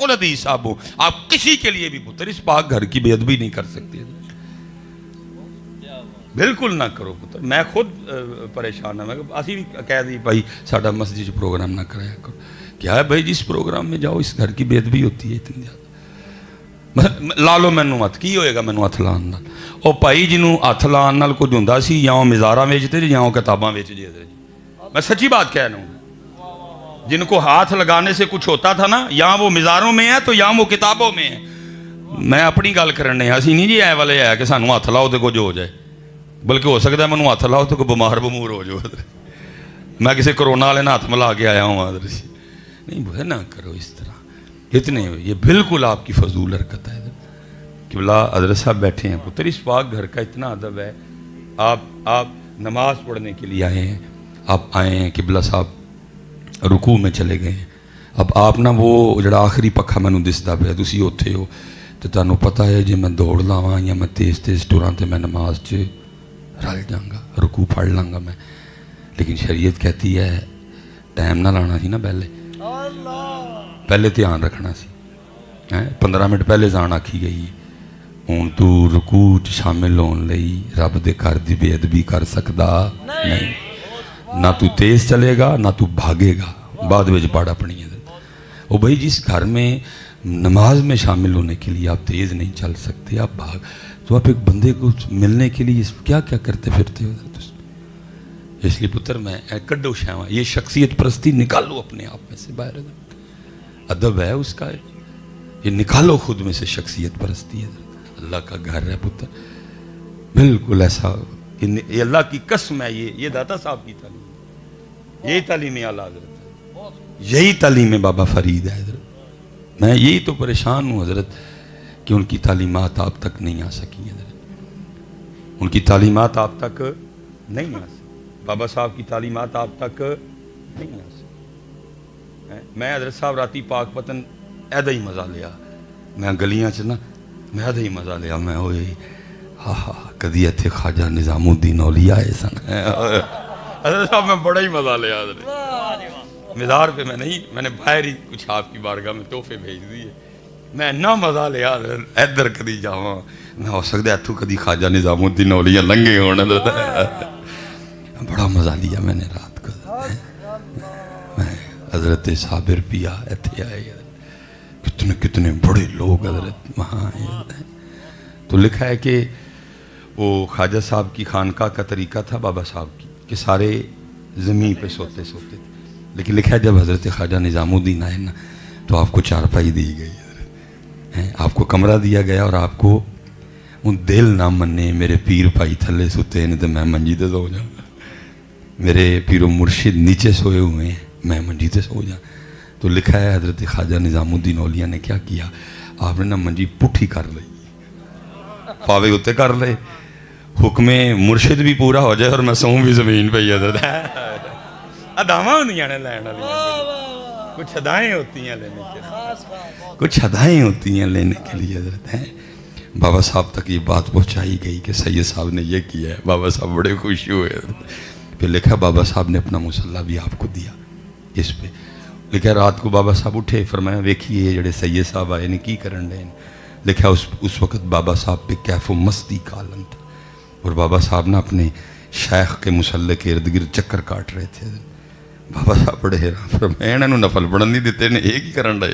बिल्कुल हदीस साहब हो, आप किसी के लिए भी पुत्र इस पाक घर की बेअदबी नहीं कर सकते, बिल्कुल ना करो पुत्र। मैं खुद परेशान हाँ, मैं असी भी कह दी भाई साडा मस्जिद प्रोग्राम ना कराया करो। क्या है भाई, जिस प्रोग्राम में जाओ इस घर की बेअदबी होती है इतनी ज़्यादा। ला लो मैनू हथ, की होएगा मैनू हथ लाने नाल? ओ भाई जिन्हों हथ लाने नाल कुछ हुंदा सी, या वो मिज़ारा वेचते या वो किताबां वेचते जी। मैं सच्ची बात कह रहा हूँ, जिनको हाथ लगाने से कुछ होता था ना, या वो मिज़ारों में है तो या वो किताबों में है। मैं अपनी गल करने, असी नहीं जी ऐ वाले है कि सानू हथ लाओ तो कुछ हो जाए, बल्कि हो सकता है मैनू हथ लाओ तो कोई बीमार बमूर हो जाओ। मैं किसी कोरोना वाले ने हाथ मिला के आया हूँ। नहीं वो ना करो इस तरह, इतने ये बिल्कुल आपकी फजूल हरकत है। किबला हज़रत साहब बैठे हैं पुत्र, इस पाक घर का इतना अदब है। आप नमाज पढ़ने के लिए आए हैं, आप आए हैं, किबला साहब रुकू में चले गए हैं। अब आप ना वो जड़ा आखिरी पक्खा मैनू दिसदा पिया, तुसी उत्थे हो तो तुहानू पता है जे मैं दौड़ लावां या मैं तेज़ तेज़ टुरां तो मैं नमाज च रल जाऊँगा, रुकू फड़ लाँगा मैं। लेकिन शरीयत कहती है टाइम ना लाना सी ना, पहले ध्यान रखना सी। 15 मिनट पहले जान आखी गई है। हूँ तू रुकू च शामिल होने लई रब दे घर दी बेअदबी कर सकदा नहीं। ना तू तेज़ चलेगा ना तू भागेगा, बाद में पढ़ अपनी। ओ भाई जिस घर में नमाज में शामिल होने के लिए आप तेज़ नहीं चल सकते, आप भाग, तो आप एक बंदे को मिलने के लिए क्या क्या करते फिरते हो। इसलिए पुत्र मैं कड्डो शावा, ये शख्सियत परस्ती निकालो अपने आप में से बाहर। अदब है उसका, ये निकालो खुद में से शख्सियत परस्ती है। अल्लाह का घर है पुत्र, बिल्कुल ऐसा। ये अल्लाह की कसम है, ये दाता साहब की तालीम, यही तालीम आला हज़रत है, यही तालीम बाबा फरीद है हज़रत। मैं यही तो परेशान हूँ हज़रत कि उनकी तालीमात आप तक नहीं आ सकी हज़रत, उनकी तालीमात आप तक नहीं आ सकी, बाबा साहब की तालीमात आप तक नहीं आ सकी। मैं हज़रत साहब राती पाक पतन ऐदा ही मज़ा लिया, मैं गलियां च ना मैं ऐदा ही मज़ा लिया। मैं ओए हा हा कदी इत्थे ख्वाजा निज़ामुद्दीन औलिया आए सन। हज़रत साहब मैं बड़ा ही मज़ा लिया। मिज़ार पे मैं नहीं, मैंने बाहर ही कुछ आपकी बारगाह में तोहफे भेज दिए। मैं इन्ना मज़ा लिया, इधर कदी जावा, मैं हो सकता इतों कदी ख्वाजा निज़ामुद्दीन औलिया लंघे होने। बड़ा मज़ा लिया मैंने रात को। मैं हज़रत साबिर पिया इत्थे आए, कितने कितने बड़े लोग हज़रत वहाँ आए। तो लिखा है कि वो ख्वाजा साहब की खानका का तरीका था बाबा साहब की कि सारे ज़मीन पे सोते सोते थे। लेकिन लिखा है जब हज़रत ख्वाजा निज़ामुद्दीन आए ना तो आपको चारपाई दी गई है, आपको कमरा दिया गया और आपको उन दिल ना मन्ने मेरे पीर भाई थले सुते हैं तो मैं मंजी ते सो जाऊँगा, मेरे पीरो मुर्शिद नीचे सोए हुए हैं मैं मंजी ते सो जाऊँ। तो लिखा है हज़रत ख्वाजा निज़ामुद्दीन औलिया ने क्या किया, आपने ना मंजी पुठी कर ली, पावे उत्ते कर ले, हुक्मे मुर्शिद भी पूरा हो जाए और मैं सोऊं भी ज़मीन पे ही। हज़रत अदावां होंदियां ने लैण वालियां, कुछ अदाएं होती हैं लेने के लिए, कुछ अदाएं होती हैं लेने के लिए हज़रत हैं। बाबा साहब तक ये बात पहुँचाई गई कि सैयद साहब ने ये किया है, बाबा साहब बड़े खुश हुए। फिर लिखा बाबा साहब ने अपना मुसल्ला भी आपको दिया इस पे। लिखा रात को बाबा साहब उठे, फरमाया वेखिए ये जड़े सैयद साहब आए ने की करन डे। लिखा उस वक़्त बाबा साहब पे कैफो मस्ती का आलम था और बाबा साहब ना अपने शेख के मुसल्ले के इर्द गिर्द चक्कर काट रहे थे। बाबा साहब बड़े हैरान, फरमाया इन्होंने नफल पढ़न नहीं देते ने, एक ही करन डे।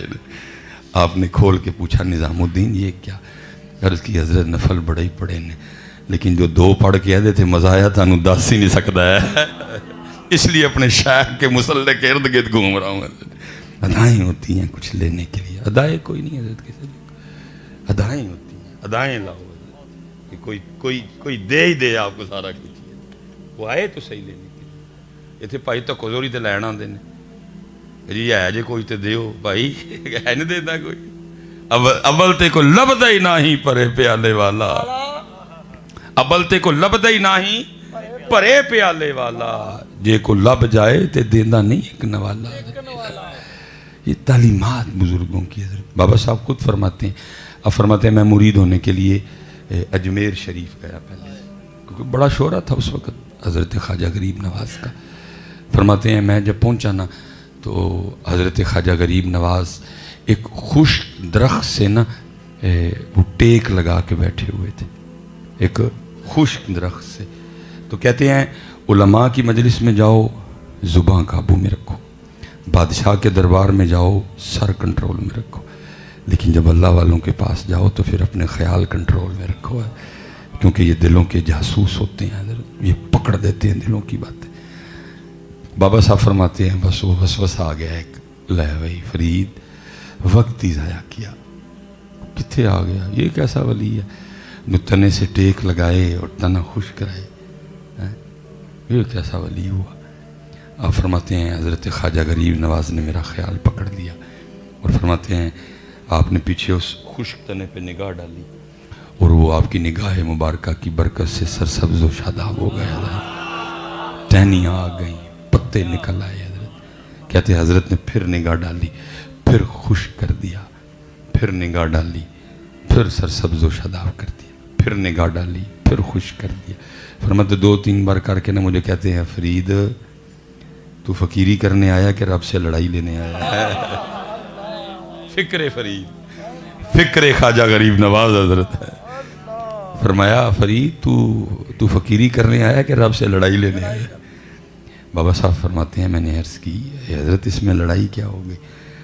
आपने खोल के पूछा निज़ामुद्दीन ये क्या? अर्ज़ की हज़रत नफल बड़े ही पढ़े ने, लेकिन जो 2 पढ़ के आए थे मज़ा आया थानू दस ही नहीं सकता है, इसलिए अपने शेख के मुसल्ले के इर्द गिर्द घूम रहा हूँ। अदाएँ होती हैं कुछ लेने के लिए, अदाएँ कोई नहीं हज़रत किसी, अदाएँ होती हैं, अदाएँ लाओ कि कोई दे ही दे आपको सारा कुछ, वो आए तो सही लेने के लिए। इतने भाई तो कोजोरी तो लैन आते हैं जी, है जे कोई तो दियो भाई, है नहीं देता कोई। अव्वल ते को लभदा ही ना ही परे प्याले वाला, अव्वल ते को लभदा ही ना ही परे प्याले वाला, जे को लब जाए तो देंदा नहीं एक नवाला। ये तालीमात बुजुर्गों की। बाबा साहब खुद फरमाते हैं, अब फरमाते हैं मैं मुरीद होने के लिए अजमेर शरीफ गया पहले, क्योंकि बड़ा शोरा था उस वक़्त हज़रत ख्वाजा गरीब नवाज़ का। फरमाते हैं मैं जब पहुंचा ना तो हज़रत ख्वाजा गरीब नवाज़ ایک خشک درخت سے نا وہ ٹیک لگا کے بیٹھے ہوئے تھے، ایک خشک درخت سے. تو کہتے ہیں علماء کی مجلس میں جاؤ زباں قابو میں رکھو، بادشاہ کے دربار میں جاؤ سر کنٹرول میں رکھو، لیکن جب اللہ والوں کے پاس جاؤ تو پھر اپنے خیال کنٹرول میں رکھو ہے، کیونکہ یہ دلوں کے جاسوس ہوتے ہیں، یہ پکڑ دیتے ہیں دلوں کی باتیں. بابا صاحب فرماتے ہیں بس وہ وسوسہ آ گیا ایک، لے بھائی فرید وقت ہی ضائع کیا، کتنے آ گیا، یہ کیسا ولی ہے، تنے سے ٹیک لگائے اور تنا خوش کرائے، یہ کیسا ولی ہوا. آپ فرماتے ہیں حضرت خواجہ غریب نواز نے میرا خیال پکڑ لیا اور فرماتے ہیں آپ نے پیچھے اس خشک تنے پہ نگاہ ڈالی اور وہ آپ کی نگاہ مبارکہ کی برکت سے سرسبز و شاداب ہو گیا، حضرت ٹہنیاں آ گئیں، پتے نکل آئے. حضرت کہتے ہیں حضرت نے پھر نگاہ ڈالی، پھر خشک کر دیا، پھر نگاہ ڈالی، پھر سرسبز و شاداب کر دیا، پھر نگاہ ڈالی، پھر خشک کر دیا. فرماتے 2-3 بار کر کے نا مجھے کہتے ہیں فرید تو فقیری کرنے آیا کہ رب سے لڑائی لینے آیا ہے. فکر فرید، فکر خواجہ غریب نواز حضرت ہے. فرمایا فرید تو فقیری کرنے آیا کہ رب سے لڑائی لینے آیا. بابا صاحب فرماتے ہیں میں نے عرض کی حضرت اس میں لڑائی کیا ہوگی؟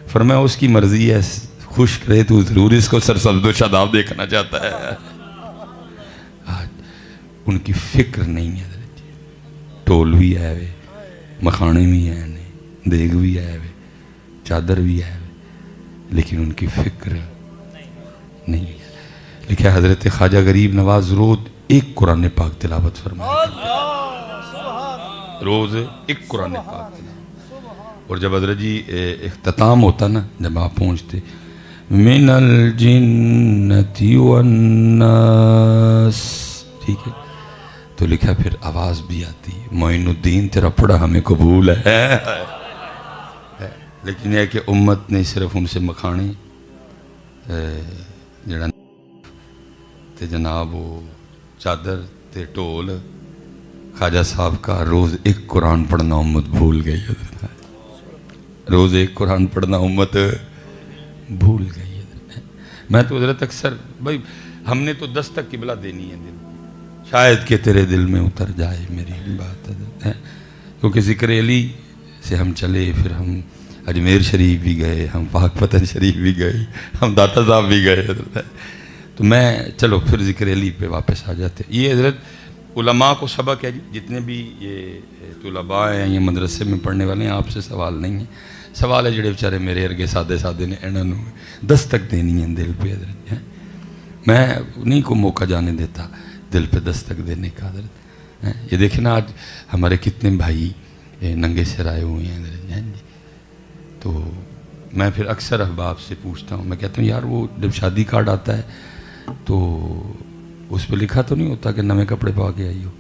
فرمایا اس کی مرضی ہے، خوش کرے تو ضرور اس کو سرسبز و شاداب دیکھنا چاہتا ہے. آج ان کی فکر نہیں ہے حضرت. ٹول بھی ہے وے، مکھانے بھی ہیں، دیگ بھی ہے وے، چادر بھی ہے، لیکن ان کی فکر نہیں ہے. لکھا حضرت خواجہ غریب نواز روز ایک قرآن پاک تلاوت فرمایا، روز ایک قرآن پاک تلاوت. اور جب حضرت جی اختتام ہوتا نا، جب آپ پہنچتے من الجنت والناس، ٹھیک ہے، تو لکھا پھر آواز بھی آتی معین الدین تیرا پڑھا ہمیں قبول ہے. لیکن یہ کہ امت نے صرف ان سے مکھانے جڑا تے جناب وہ چادر تے ٹول، خواجہ صاحب کا روز ایک قرآن پڑھنا امت بھول گئی. روز ایک قرآن پڑھنا امت بھول گئی. میں تو حضرت اکثر بھائی ہم نے تو 10 تک قبلہ دینی ہے دل، شاید کہ تیرے دل میں اتر جائے میری بات ہے. کیونکہ ذکر علی سے ہم چلے، پھر ہم اجمیر شریف بھی گئے، ہم پاک پتن شریف بھی گئے، ہم داتا صاحب بھی گئے حضرت. تو میں چلو پھر ذکر علی پہ واپس آ جاتے. یہ حضرت علماء کو سبق ہے جی، جتنے بھی یہ طلباء ہیں یہ مدرسے میں پڑھنے والے ہیں، آپ سے سوال نہیں ہے، سوال ہے جڑے بیچارے میرے ارگے سادے سادے نے انہوں نے دستک دینی ہے دل پہ حضرت. میں نہیں کو موقع جانے دیتا دل پہ دستک دینے کا حضرت. یہ دیکھیں نا آج ہمارے کتنے بھائی ننگے سر آئے ہوئے ہیں حضرت. تو میں پھر اکثر احباب سے پوچھتا ہوں، میں کہتا ہوں یار وہ جب شادی کارڈ آتا ہے تو اس پہ لکھا تو نہیں ہوتا کہ نویں کپڑے پا کے آئی ہو؟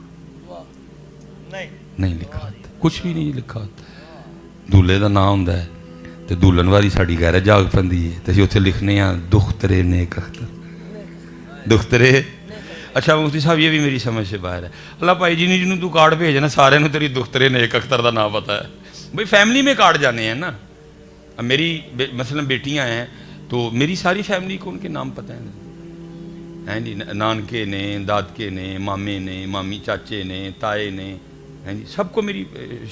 نہیں لکھا ہوتا، کچھ بھی نہیں لکھا ہوتا. دولے دا نام ہوندا ہے تے دولن والی ساڈی غیرت جاگ پندی ہے تے اوتھے لکھنے ہیں دخترے نیک اختر، دخترے. اچھا مفتی صاحب یہ بھی میری سمجھ سے باہر ہے. اللہ بھائی جی نے جنوں تو کارڈ بھیجنا سارے نوں تیری دخترے نیک اختر دا نام پتا ہے. بھائی فیملی میں کارڈ جانے ہیں نا. اب میری مثلا بیٹیاں ہیں تو میری ساری فیملی کو ان کے نام پتہ ہیں جی، نانکے نے، دادکے نے، مامے نے، مامی چاچے نے، تائے نے، ہیں جی، سب کو میری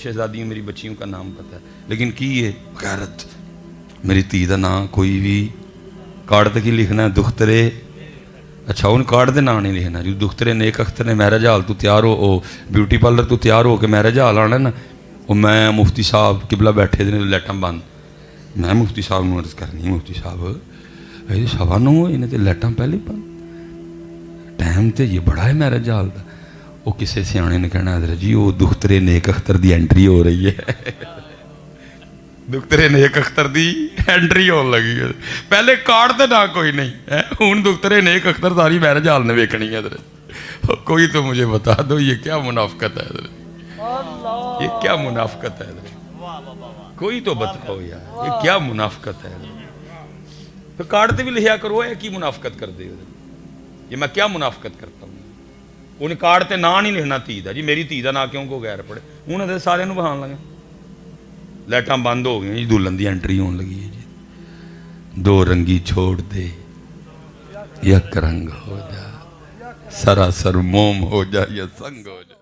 شہزادیوں میری بچیوں کا نام پتہ ہے. لیکن کی یہ غیرت، میری تھی دا نام کوئی بھی کارڈ تک ہی لکھنا ہے دخترے. اچھا ان کارڈ دے نام نہیں لکھنا جو دخترے نیک اختر نے میرج حال تو تیار ہو، بیوٹی پارلر تو تیار ہو کے میرج حال آنا نا. وہ میں مفتی صاحب قبلہ بیٹھے دے لائٹاں بند، میں مفتی صاحب نے عرض کرنی مفتی صاحب 9:15 انہیں تو لائٹاں پہلے بند، ٹائم تے یہ بڑا ہے میرج حال دا. وہ کسے سیانے نے کہنا حضرت جی وہ دخترے نیک اختر دی انٹری ہو رہی ہے. دخترے نیک اختر دی انٹری ہون لگی ہے. پہلے کارڈ تے نہ کوئی نہیں ہے، ہوں دخترے نیک اختر ساری میرج حال نے ویکھنی ہے حضرت. کوئی تو مجھے بتا دو یہ کیا منافقت ہے حضرت، یہ کیا منافقت ہے حضرت. کوئی تو بتاؤ یار یہ کیا منافقت ہے. تو کارڈ تے بھی لکھیا کرو ہے کی منافقت کر دے. یہ میں کیا منافقت کرتا ہوں. انہیں کارڈ تے نام نہیں لکھنا تھی دا جی، میری تھی دا نام کیوں کو غیر پڑے. انہوں نے سارے نوں بہان لگے، لائٹاں بند ہو گئی جی، دلہن دی انٹری ہون لگی ہے جی. دو رنگی چھوڑ دے یک رنگ ہو جا سراسر موم ہو جا یا سنگ ہو جا